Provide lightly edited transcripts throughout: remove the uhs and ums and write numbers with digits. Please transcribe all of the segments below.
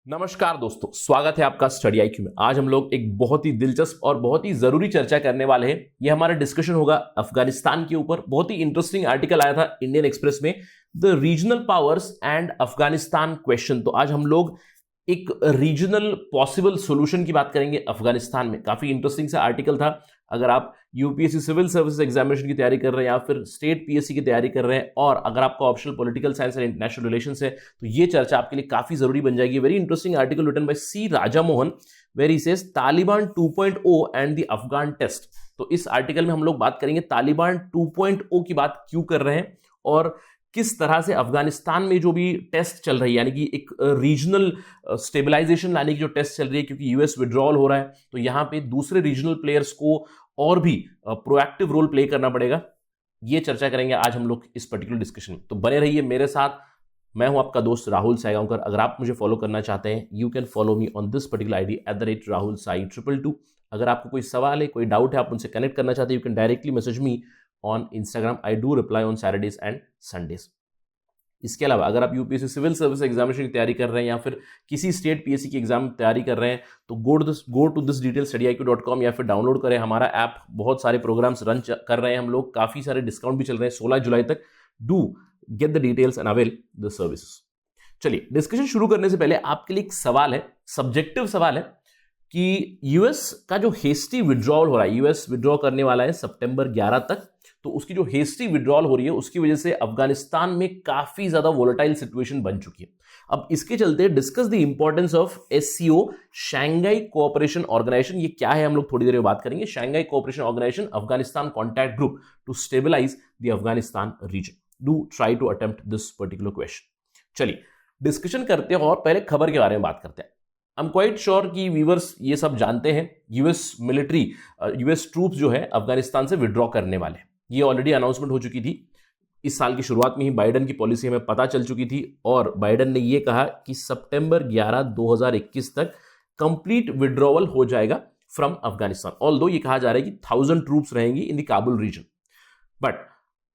नमस्कार दोस्तों, स्वागत है आपका स्टडी आईक्यू में। आज हम लोग एक बहुत ही दिलचस्प और बहुत ही जरूरी चर्चा करने वाले हैं। ये हमारा डिस्कशन होगा अफगानिस्तान के ऊपर। बहुत ही इंटरेस्टिंग आर्टिकल आया था इंडियन एक्सप्रेस में, the regional powers and Afghanistan question. तो आज हम लोग एक रीजनल पॉसिबल सॉल्यूशन की बात करेंगे अफगानिस्तान में। काफी इंटरेस्टिंग सा आर्टिकल था। अगर आप यूपीएससी सिविल सर्विसेज एग्जामिनेशन की तैयारी कर रहे हैं या फिर स्टेट पीएससी की तैयारी कर रहे हैं और अगर आपका optional political science and international relations है तो ये चर्चा आपके लिए काफी जरूरी बन जाएगी। Very interesting article written by C Raja Mohan where he says Taliban 2.0 and the Afghan test. तो इस आर्टिकल में हम लोग बात करेंगे तालिबान 2.0 की बात क्यों कर रहे हैं और किस तरह से अफगानिस्तान में जो भी टेस्ट चल रही है, यानी कि एक रीजनल स्टेबलाइजेशन लाने की जो टेस्ट चल रही है, क्योंकि यूएस विड्रॉल हो रहा है तो यहां पे दूसरे रीजनल प्लेयर्स को और भी प्रोएक्टिव रोल प्ले करना पड़ेगा। ये चर्चा करेंगे आज हम लोग इस पर्टिकुलर डिस्कशन में। तो बने रहिए मेरे साथ। मैं हूं आपका दोस्त राहुल साईगांवकर। अगर आप मुझे फॉलो करना चाहते हैं, you can follow me on this particular ID @rahulsai222। अगर आपको कोई सवाल है, कोई डाउट है, आप उनसे कनेक्ट करना चाहते हैं, you can directly message me on Instagram. I do reply on Saturdays and Sundays. इसके अलावा अगर आप यूपीएससी सिविल सर्विस एग्जामिनेशन की तैयारी कर रहे हैं या फिर किसी स्टेट पीएससी की एग्जाम की तैयारी कर रहे हैं तो go to this detail studiiq.com या फिर डाउनलोड करें हमारा ऐप। बहुत सारे प्रोग्राम्स रन कर रहे हैं हम लोग, काफी सारे डिस्काउंट भी चल रहे हैं 16 जुलाई तक। Do get the details and avail the services. चलिए, डिस्कशन शुरू करने से पहले आपके लिए एक सवाल है, सब्जेक्टिव सवाल है कि यूएस का जो हेस्टी विड्रॉल हो रहा है, यूएस विड्रॉ करने वाला है सितंबर 11 तक, तो उसकी जो हेस्टी विड्रॉल हो रही है उसकी वजह से अफगानिस्तान में काफी ज्यादा वोलेटाइल सिचुएशन बन चुकी है। अब इसके चलते discuss the importance of SCO, Shanghai cooperation organisation. ये क्या है हम लोग थोड़ी देर में बात करेंगे। Shanghai cooperation organisation, Afghanistan contact group to stabilise the Afghanistan region. Do try to attempt this particular question. चलिए डिस्कशन करते हैं और पहले खबर के बारे में बात करते हैं। आई एम क्वाइट श्योर कि व्यूअर्स ये सब जानते हैं, यूएस मिलिट्री, यूएस ट्रूप्स जो है अफगानिस्तान से विड्रॉ करने वाले हैं। ये ऑलरेडी अनाउंसमेंट हो चुकी थी। इस साल की शुरुआत में ही बाइडेन की पॉलिसी हमें पता चल चुकी थी और बाइडेन ने ये कहा कि सितंबर 11, 2021 तक कंप्लीट विड्रॉवल हो जाएगा फ्रॉम अफगानिस्तान। ऑल्दो ये कहा जा रहा है कि 1000 ट्रूप्स रहेंगी in the Kabul region. But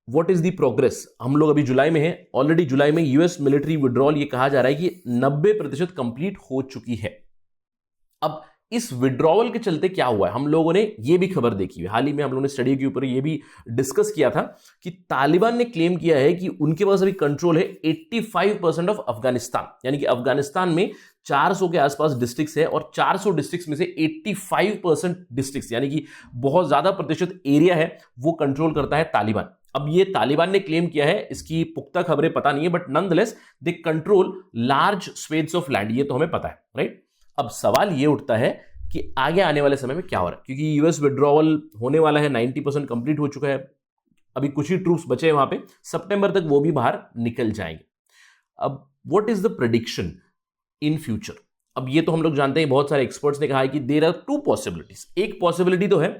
what is the progress? हम लोग अभी जुलाई में हैं। ऑलरेडी जुलाई में यूएस मिलिट्री विड्रॉल ये कहा जा रहा है कि 90% कंप्लीट हो चुकी है। अब इस विड्रॉवल के चलते क्या हुआ है, हम लोगों ने ये भी खबर देखी है। हाल ही में हम लोगों ने स्टडी के ऊपर ये भी डिस्कस किया था कि तालिबान ने क्लेम किया है कि उनके पास अभी कंट्रोल है 85% ऑफ अफगानिस्तान। यानी कि अफगानिस्तान में 400 के आसपास डिस्ट्रिक्ट्स है और 400 डिस्ट्रिक्ट्स में से 85% डिस्ट्रिक्ट्स, यानी कि बहुत ज्यादा प्रतिशत एरिया है, वो कंट्रोल करता है तालिबान। अब ये तालिबान ने क्लेम किया है, इसकी पुख्ता खबरें पता नहीं है, but nonetheless they control large swaths of land, ये तो हमें पता है, राइट। अब सवाल ये उठता है कि आगे आने वाले समय में क्या हो रहा है, क्योंकि यूएस विड्रॉवल होने वाला है, 90% कंप्लीट हो चुका है, अभी कुछ ही ट्रूप्स बचे हैं वहां पे, सितंबर तक वो भी बाहर निकल जाएंगे। अब what is the prediction in future? अब ये तो हम लोग जानते हैं, बहुत सारे एक्सपर्ट्स ने कहा है कि देयर आर 2 पॉसिबिलिटीज। एक पॉसिबिलिटी तो है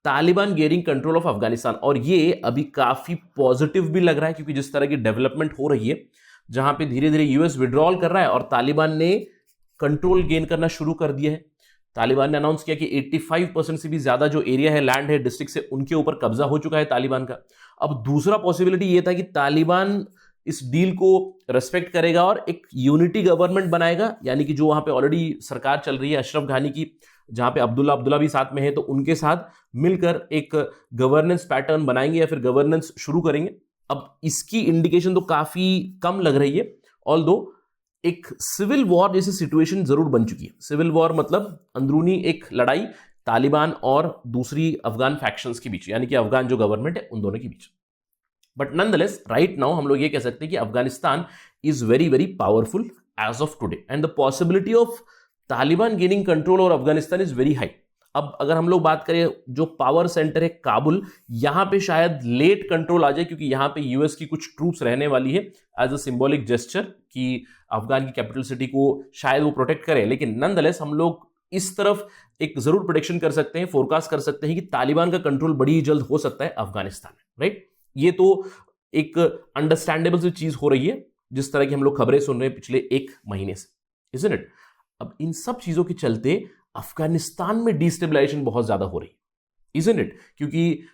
Taliban gaining control of Afghanistan, और ये अभी काफी पॉजिटिव भी लग रहा है, क्योंकि जिस तरह की डेवलपमेंट हो रही है, जहां पे धीरे धीरे यूएस विड्रॉल कर रहा है और तालिबान ने कंट्रोल गेन करना शुरू कर दिया है। तालिबान ने अनाउंस किया कि 85% से भी ज्यादा जो एरिया है, लैंड है, डिस्ट्रिक्ट से, उनके ऊपर कब्जा हो चुका है तालिबान का। अब दूसरा पॉसिबिलिटी ये था कि तालिबान इस डील को रेस्पेक्ट करेगा और एक यूनिटी गवर्नमेंट बनाएगा, यानी कि जो वहां पे ऑलरेडी सरकार चल रही है अशरफ घानी की, जहां पे अब्दुल्ला भी साथ में है, तो उनके साथ मिलकर एक गवर्नेंस पैटर्न बनाएंगे या फिर गवर्नेंस शुरू करेंगे। अब इसकी इंडिकेशन तो काफी कम लग रही है, ऑल्दो एक सिविल वॉर जैसी सिचुएशन जरूर बन चुकी है। सिविल वॉर मतलब अंदरूनी एक लड़ाई तालिबान और दूसरी अफगान फैक्शंस के बीच, यानी कि अफगान जो गवर्नमेंट है उन दोनों के बीच। बट नॉनदलेस राइट नाउ हम लोग ये कह सकते हैं कि Afghanistan is very very powerful as of today and the possibility of Taliban gaining control और अफगानिस्तान इज वेरी हाई। अब अगर हम लोग बात करें, जो पावर सेंटर है काबुल, यहां पे शायद लेट कंट्रोल आ जाए, क्योंकि यहां पे यूएस की कुछ ट्रूप्स रहने वाली है एज अ सिंबॉलिक जेस्चर कि अफगान की कैपिटल सिटी को शायद वो प्रोटेक्ट करें। लेकिन नॉनदलेस हम लोग इस तरफ एक जरूर प्रेडिक्शन कर सकते हैं, फोरकास्ट कर सकते हैं कि तालिबान का कंट्रोल बड़ी जल्द हो सकता है अफगानिस्तान में, राइट। ये तो एक अंडरस्टैंडेबल सी चीज हो रही है, जिस तरह की हम लोग खबरें सुन रहे हैं पिछले 1 महीने से, इज़न्ट इट। अब इन सब चीजों के चलते अफगानिस्तान में डिस्टेबलाइजेशन बहुत ज्यादा हो रही है, इज़न्ट इट, क्योंकि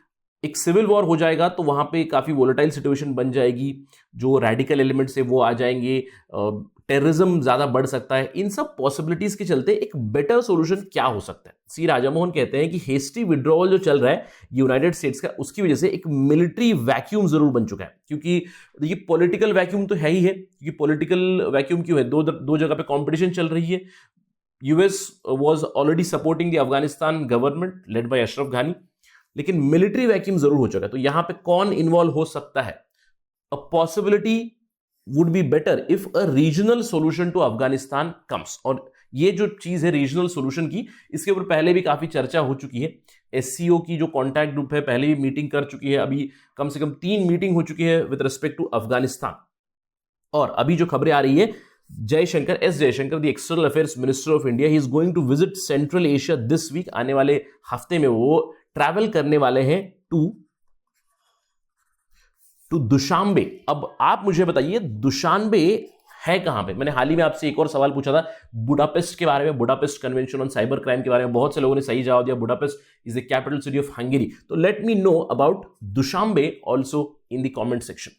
एक सिविल वॉर हो जाएगा तो वहां पे काफी वोलेटाइल सिचुएशन बन जाएगी, जो रेडिकल एलिमेंट्स है वो आ जाएंगे, टेररिज्म ज्यादा बढ़ सकता है। इन सब पॉसिबिलिटीज के चलते एक बेटर सॉल्यूशन क्या हो सकता है? सी राजामोहन कहते हैं कि हेस्टी विड्रॉवल जो चल रहा है यूनाइटेड स्टेट्स का, उसकी वजह से एक मिलिट्री वैक्यूम जरूर बन चुका है। क्योंकि देखिए पॉलिटिकल वैक्यूम तो है ही है, क्योंकि पॉलिटिकल वैक्यूम क्यों है? दो जगह पे कंपटीशन चल रही है। US was already supporting the Afghanistan government led by Ashraf घानी, लेकिन मिलिट्री वैक्यूम जरूर हो चुका है। तो यहां पे कौन इन्वॉल्व हो सकता है? A possibility would be better if a regional solution to Afghanistan comes. और ये जो चीज है रीजनल सॉल्यूशन की, इसके ऊपर पहले भी काफी चर्चा हो चुकी है। एससीओ की जो कॉन्टैक्ट ग्रुप है पहले भी मीटिंग कर चुकी है, अभी कम से कम 3 मीटिंग हो चुकी है विद रिस्पेक्ट टू अफगानिस्तान। और अभी जो खबरें आ रही है, Jaishankar, S Jaishankar, the external affairs minister of India, he is going to visit central Asia this week. आने वाले हफ्ते में वो ट्रैवल करने वाले हैं टू दुशांबे। अब आप मुझे बताइए दुशांबे है कहां पे? मैंने हाल ही में आपसे एक और सवाल पूछा था बुडापेस्ट के बारे में, Budapest convention on cyber crime के बारे में। बहुत से लोगों ने सही जवाब दिया, Budapest is the capital city of Hungary. तो let me know about Dushanbe also in the comment section.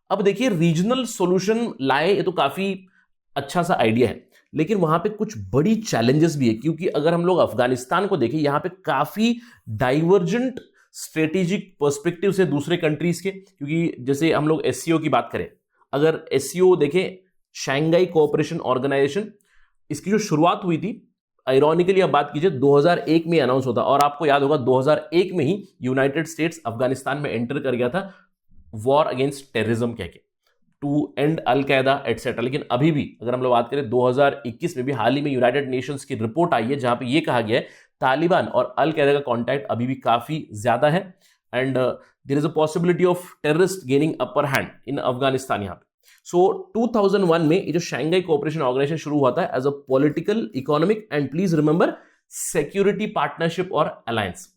अब देखिए रीजनल सॉल्यूशन लाए, ये तो काफी अच्छा सा आइडिया है, लेकिन वहां पे कुछ बड़ी चैलेंजेस भी है। क्योंकि अगर हम लोग अफगानिस्तान को देखें, यहां पे काफी डाइवर्जेंट स्ट्रेटेजिक पर्सपेक्टिव से दूसरे कंट्रीज के। क्योंकि जैसे हम लोग एससीओ की बात करें, अगर एससीओ देखें, शंघाई कोऑपरेशन ऑर्गेनाइजेशन, इसकी जो शुरुआत हुई थी, आयरॉनिकली आप बात कीजिए 2001 में अनाउंस होता, और आपको याद होगा 2001 में ही यूनाइटेड स्टेट्स अफगानिस्तान में एंटर कर गया था वॉर अगेंस्ट टेररिज्म कह के, टू एंड अल कायदा एटसेट्रा। लेकिन अभी भी अगर हम लोग बात करें 2021 में भी हाल ही में यूनाइटेड नेशंस की रिपोर्ट आई है जहां पे ये कहा गया है तालिबान और अल कायदा का कॉन्टैक्ट अभी भी काफी ज्यादा है, and there is a possibility of terrorist gaining upper hand in Afghanistan यहां पे। सो 2001 में ये जो शंघाई कोऑपरेशन ऑर्गेनाइजेशन शुरू हुआ था as a political, economic and please remember security partnership और अलायंस।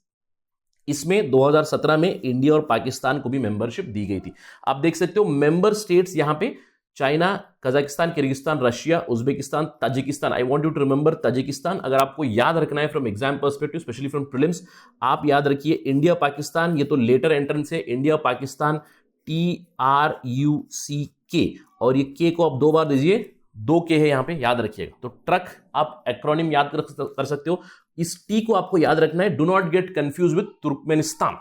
इसमें 2017 में इंडिया और पाकिस्तान को भी मेंबरशिप दी गई थी। आप देख सकते हो मेंबर स्टेट्स यहां पे China, Kazakhstan, Kyrgyzstan, Russia, Uzbekistan, Tajikistan. I want you to remember Tajikistan. अगर आपको याद रखना है from exam perspective, specially from prelims, आप याद रखिए इंडिया पाकिस्तान, ये तो लेटर एंट्रेंस है। इंडिया पाकिस्तान TRUCK, और ये के को आप 2 बार दीजिए, 2 के है यहां पे, याद रखिएगा। तो ट्रक आप एक्रोनिम याद कर सकते हो। इस टी को आपको याद रखना है, do not get confuse with Turkmenistan.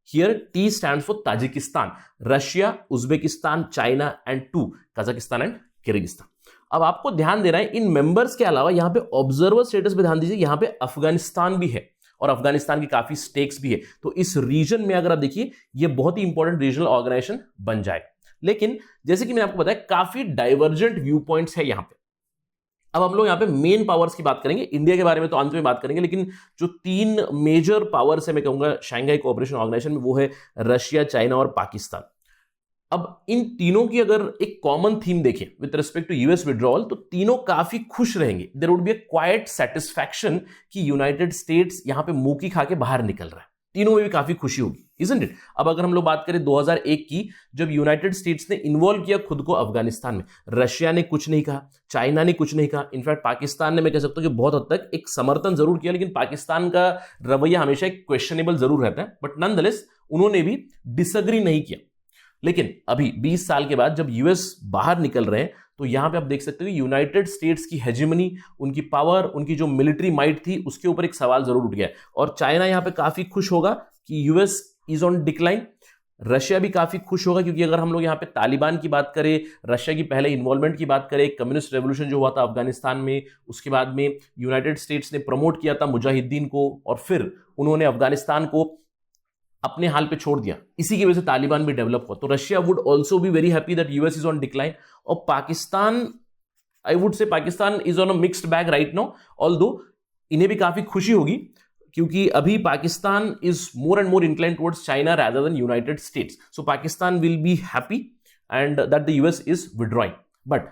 Here T stands for Tajikistan, Russia, Uzbekistan, China and 2 Kazakhstan and Kyrgyzstan. अब आपको ध्यान देना है इन मेंबर्स के अलावा यहां पे ऑब्जर्वर स्टेटस पे ध्यान दीजिए, यहां पे अफगानिस्तान भी है और अफगानिस्तान की काफी स्टेक्स भी है। तो इस रीजन में अगर आप देखिए, ये बहुत ही इंपॉर्टेंट रीजनल ऑर्गेनाइजेशन बन जाए। लेकिन जैसे कि मैंने आपको बताया काफी डाइवर्जेंट व्यू पॉइंट्स है यहां पे। अब हम लोग यहां पे मेन पावर्स की बात करेंगे, इंडिया के बारे में तो अंत में बात करेंगे, लेकिन जो 3 मेजर पावर्स है मैं कहूंगा शंघाई कोऑपरेशन ऑर्गेनाइजेशन में, वो है रशिया, चाइना और पाकिस्तान। अब इन तीनों की अगर एक कॉमन थीम देखें with respect to US withdrawal, तो तीनों काफी खुश रहेंगे। There would be a quite satisfaction कि यूनाइटेड स्टेट्स यहां पे मुंह की खा के बाहर निकल रहा है। तीनों में भी काफी खुशी होगी, इजंट इट? अब अगर हम लोग बात करें 2001 की, जब यूनाइटेड स्टेट्स ने इन्वॉल्व किया खुद को अफगानिस्तान में, रशिया ने कुछ नहीं कहा, चाइना ने कुछ नहीं कहा, इनफैक्ट पाकिस्तान ने, मैं कह सकता हूं कि बहुत हद तक एक समर्थन जरूर किया, लेकिन पाकिस्तान का रवैया हमेशा एक क्वेश्चनेबल जरूर रहता है, बट नॉनदलेस उन्होंने भी डिसएग्री नहीं किया। लेकिन अभी 20 साल के बाद जब यूएस बाहर निकल रहे हैं, तो यहां पे आप देख सकते हो यूनाइटेड स्टेट्स की हेजेमनी, उनकी पावर, उनकी जो मिलिट्री माइट थी, उसके ऊपर एक सवाल जरूर उठ गया है। और चाइना यहां पे काफी खुश होगा कि US is on decline. Russia भी काफी खुश होगा, क्योंकि अगर हम लोग यहां पे तालिबान की बात करें, रशिया की पहले इन्वॉल्वमेंट की बात करें, कम्युनिस्ट रेवोल्यूशन जो हुआ था अफगानिस्तान में, उसके बाद में यूनाइटेड स्टेट्स ने प्रमोट किया था मुजाहिदीन को, और फिर उन्होंने अफगानिस्तान को अपने हाल पे छोड़ दिया, इसी की वजह से तालिबान भी डेवलप हुआ। तो Russia would also be very happy that US is on decline. और Pakistan, I would say Pakistan is on a mixed bag right now, although इन्हें भी काफी खुशी होगी, क्योंकि अभी Pakistan is more and more inclined towards China rather than United States. So Pakistan will be happy and that the US is withdrawing. But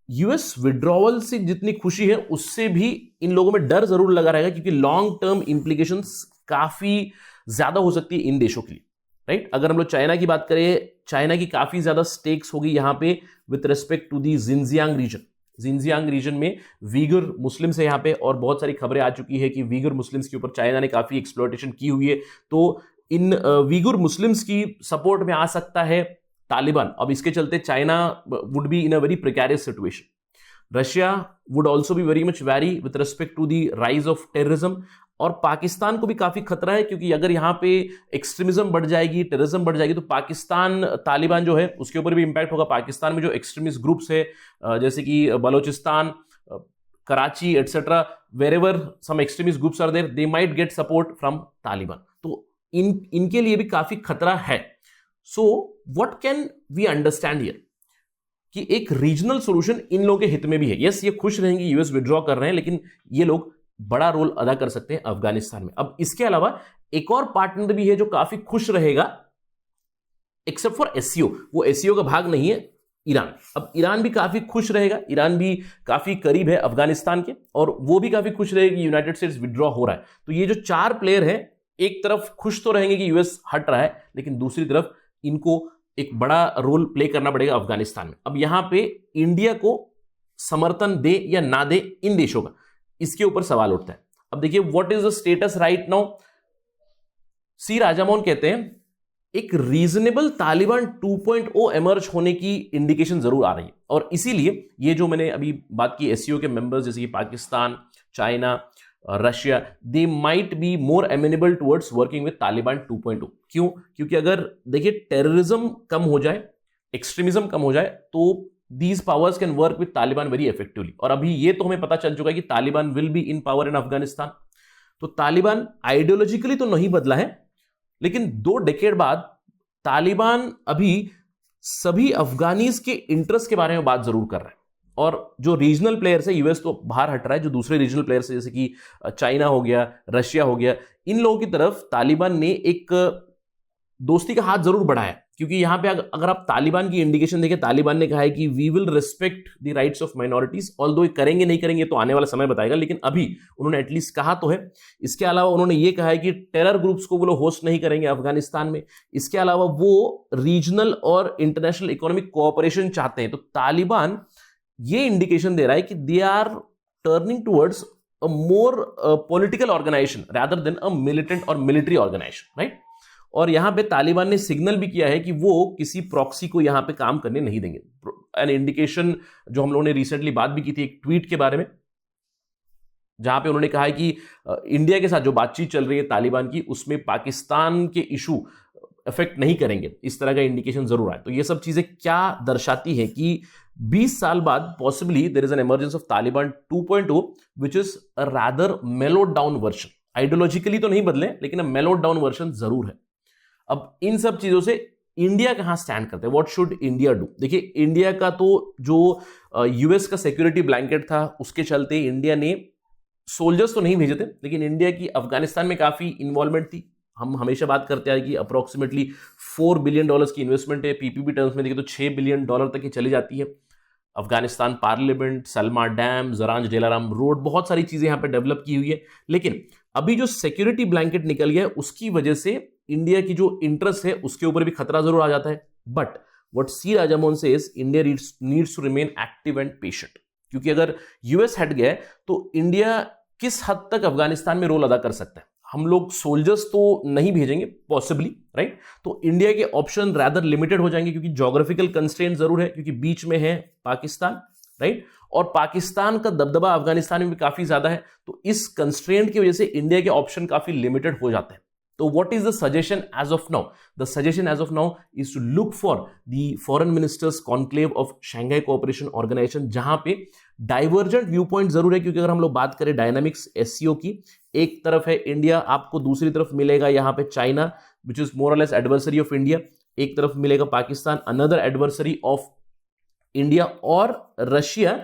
US withdrawal से जितनी खुशी है, उससे भी इन लोगों में डर जरूर लगा रहेगा, क्योंकि लॉन्ग टर्म इंप्लीकेशंस काफी ज्यादा हो सकती है इन देशों के लिए, राइट? अगर हम लोग चाइना की बात करें, चाइना की काफी ज्यादा स्टेक्स होगी यहां पे with respect to the Xinjiang region. Xinjiang region में वीगर मुस्लिम्स है यहां पे, और बहुत सारी खबरें आ चुकी है कि वीगर मुस्लिम्स के ऊपर चाइना ने काफी एक्सप्लॉयटेशन की हुई है। तो इन वीगर मुस्लिम्स की सपोर्ट में आ सकता है तालिबान। अब इसके चलते China would be in a very precarious situation. Russia would also be very much wary with respect to the rise of terrorism, और पाकिस्तान को भी काफी खतरा है, क्योंकि अगर यहां पे एक्सट्रीमिज्म बढ़ जाएगी, टेररिज्म बढ़ जाएगी, तो पाकिस्तान तालिबान जो है उसके ऊपर भी इंपैक्ट होगा। पाकिस्तान में जो एक्सट्रीमिस्ट ग्रुप्स है जैसे कि Balochistan, Karachi etcetera, wherever some extremist groups are there, they might get support from Taliban. तो इनके लिए भी काफी खतरा है। So what can we understand here कि एक रीजनल सॉल्यूशन इन लोगों के हित में भी है। यस, ये खुश रहेंगे यूएस विड्रॉ कर रहे हैं, लेकिन ये लोग बड़ा रोल अदा कर सकते हैं अफगानिस्तान में। अब इसके अलावा एक और पार्टनर भी है जो काफी खुश रहेगा, एक्सेप्ट फॉर एससीओ, वो एससीओ का भाग नहीं है, ईरान। अब ईरान भी काफी खुश रहेगा, ईरान भी काफी करीब है अफगानिस्तान के, और वो भी काफी खुश रहेगी यूनाइटेड स्टेट्स विड्रॉ हो रहा है। तो ये जो चार प्लेयर है, एक तरफ खुश तो रहेंगे कि यूएस हट रहा है, लेकिन दूसरी तरफ इनको एक बड़ा रोल प्ले करना पड़ेगा अफगानिस्तान में। अब यहां पे इंडिया को समर्थन दे या ना दे इन देशों का, इसके ऊपर सवाल उठता है। अब देखिए what is the status right now. C Rajamohan कहते हैं एक रीजनेबल तालिबान 2.0 एमर्ज होने की इंडिकेशन जरूर आ रही है, और इसीलिए ये जो मैंने अभी बात की एससीओ के मेंबर्स जैसे कि Pakistan, China, Russia, they might be more एमेनेबल towards working with Taliban 2.0। क्यों? क्योंकि अगर देखिए टेररिज्म कम हो जाए, एक्सट्रीमिज्म कम हो जाए, तो these powers can work with Taliban very effectively। और अभी ये तो हमें पता चल चुका है कि Taliban will be in power in Afghanistan. तो तालिबान आइडियोलॉजिकली तो नहीं बदला है, लेकिन 2 डेकेड बाद तालिबान अभी सभी अफगानीज के इंटरेस्ट के बारे में बात जरूर कर रहा है। और जो रीजनल प्लेयर्स है, यूएस तो बाहर हट रहा है, जो दूसरे रीजनल प्लेयर्स है जैसे कि चाइना हो गया, रशिया हो गया, इन लोगों की तरफ तालिबान ने एक दोस्ती का हाथ जरूर बढ़ाया। क्योंकि यहां पे अगर आप तालिबान की इंडिकेशन देखें, तालिबान ने कहा है कि we will respect the rights of minorities, although करेंगे नहीं करेंगे तो आने वाला समय बताएगा, लेकिन अभी उन्होंने एटलीस्ट कहा तो है। इसके अलावा उन्होंने ये कहा है कि टेरर ग्रुप्स को वो लोग होस्ट नहीं करेंगे अफगानिस्तान में। इसके अलावा वो रीजनल और इंटरनेशनल इकोनॉमिक कोऑपरेशन चाहते हैं। तो तालिबान ये इंडिकेशन दे रहा है कि they are turning towards a more political organisation rather than a militant और मिलिट्री ऑर्गेनाइजेशन, राइट। और यहां पे तालिबान ने सिग्नल भी किया है कि वो किसी प्रॉक्सी को यहां पे काम करने नहीं देंगे। एन इंडिकेशन जो हम लोगों ने रिसेंटली बात भी की थी एक ट्वीट के बारे में, जहां पे उन्होंने कहा है कि इंडिया के साथ जो बातचीत चल रही है तालिबान की, उसमें पाकिस्तान के इशू इफेक्ट नहीं करेंगे, इस तरह का इंडिकेशन जरूर आए। तो ये सब चीजें क्या दर्शाती है कि 20 साल बाद possibly there is an emergence of Taliban 2.0 which is a rather mellowed down version. Ideologically तो नहीं बदले, लेकिन मेलोड डाउन वर्जन जरूर है। अब इन सब चीजों से इंडिया कहां स्टैंड करते हैं, व्हाट शुड इंडिया डू। देखिए इंडिया का तो जो यूएस का सिक्योरिटी ब्लैंकेट था, उसके चलते इंडिया ने सोल्जर्स तो नहीं भेजे थे, लेकिन इंडिया की अफगानिस्तान में काफी इन्वॉल्वमेंट थी। हम हमेशा बात करते हैं कि अप्रोक्सीमेटली $4 बिलियन की इन्वेस्टमेंट है, पीपीपी टर्म्स में देखें तो $6 बिलियन तक ही चली जाती है। Afghanistan parliament, Salma dam, जरांज Delaram road, बहुत सारी चीजें यहां पे डेवलप की हुई है। लेकिन अभी जो सिक्योरिटी ब्लैंकेट निकल गया है, उसकी वजह से इंडिया की जो इंटरेस्ट है उसके ऊपर भी खतरा जरूर आ जाता है। But what C Rajamohan says, India needs to remain active and patient. क्योंकि अगर यूएस हट गया तो इंडिया किस हद तक अफगानिस्तान में रोल अदा कर सकता है। हम लोग सोल्जर्स तो नहीं भेजेंगे पॉसिबली, राइट। तो इंडिया के ऑप्शन रादर लिमिटेड हो जाएंगे, क्योंकि ज्योग्राफिकल कंस्ट्रेंट जरूर है, क्योंकि बीच में है पाकिस्तान, राइट। और पाकिस्तान का दबदबा अफगानिस्तान में भी काफी ज्यादा है। तो इस कंस्ट्रेंट की वजह से इंडिया के ऑप्शन काफी लिमिटेड हो जाते हैं। तो what is the suggestion as of now? The suggestion as of now is to look for the foreign ministers conclave of Shanghai Cooperation Organization, जहां पे डाइवर्जेंट व्यू पॉइंट जरूर है। क्योंकि अगर हम लोग बात करें डायनामिक्स एससीओ की, एक तरफ है इंडिया, आपको दूसरी तरफ मिलेगा यहाँ पे चाइना विच इज मोर और लेस एडवर्सरी ऑफ इंडिया, एक तरफ मिलेगा Pakistan another adversary of India, और रशिया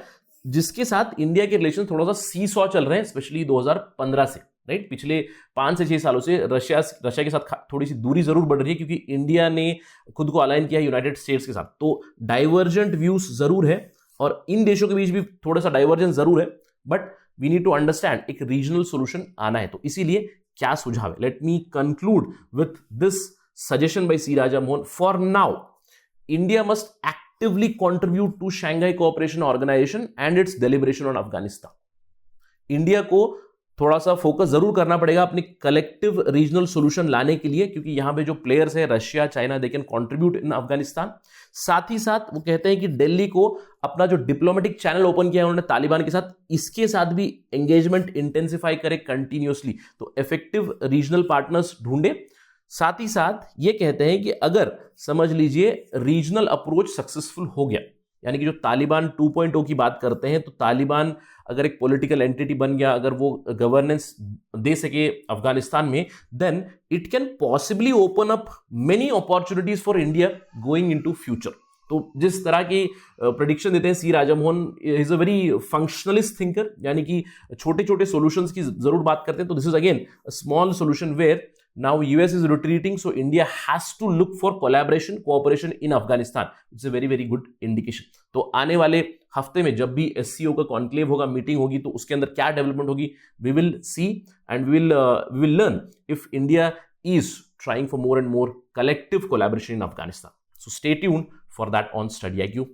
जिसके साथ इंडिया के रिलेशन थोड़ा सा सीसॉ चल रहे हैं, स्पेशली 2015 से, राइट। पिछले 5 से 6 सालों से रशिया के साथ थोड़ी सी दूरी जरूर बढ़ रही है, क्योंकि इंडिया ने खुद को अलाइन किया है यूनाइटेड स्टेट्स के साथ। तो डाइवर्जेंट व्यूज जरूर है, और इन देशों के बीच भी थोड़ा सा डाइवर्जेंस जरूर है, but we need to understand एक रीजनल सॉल्यूशन आना है। तो इसीलिए क्या सुझाव है, let me conclude with this suggestion by C Rajamohan. For now India must actively contribute to Shanghai cooperation organisation and its deliberation on Afghanistan. India को थोड़ा सा फोकस जरूर करना पड़ेगा अपनी कलेक्टिव रीजनल सॉल्यूशन लाने के लिए, क्योंकि यहां पे जो प्लेयर्स है Russia, China, they can contribute in Afghanistan. साथ ही साथ वो कहते हैं कि दिल्ली को अपना जो डिप्लोमेटिक चैनल ओपन किया है उन्होंने तालिबान के साथ, इसके साथ भी एंगेजमेंट इंटेंसिफाई करे कंटिन्यूअसली, तो इफेक्टिव रीजनल पार्टनर्स ढूंढे। साथ ही साथ ये कहते हैं कि अगर समझ लीजिए रीजनल अप्रोच सक्सेसफुल हो गया, यानी कि जो तालिबान 2.0 की बात करते हैं, तो तालिबान अगर एक पॉलिटिकल एंटिटी बन गया, अगर वो गवर्नेंस दे सके अफगानिस्तान में, then it can possibly open up many opportunities for India going into future. तो जिस तरह की प्रेडिक्शन देते हैं C Rajamohan, is a very functionalist thinker, यानी कि छोटे छोटे सॉल्यूशंस की जरूर बात करते हैं। तो this is again a small solution where now US is retreating, so India has to look for collaboration, cooperation in Afghanistan. It's a very very good indication. तो आने वाले हफ्ते में जब भी SCO का कॉन्क्लेव होगा, मीटिंग होगी, तो उसके अंदर क्या डेवलपमेंट होगी, we will see and we will learn if India is trying for more and more collective collaboration in Afghanistan. So stay tuned for that on Study IQ.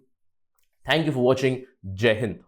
Thank you for watching. Jai Hind.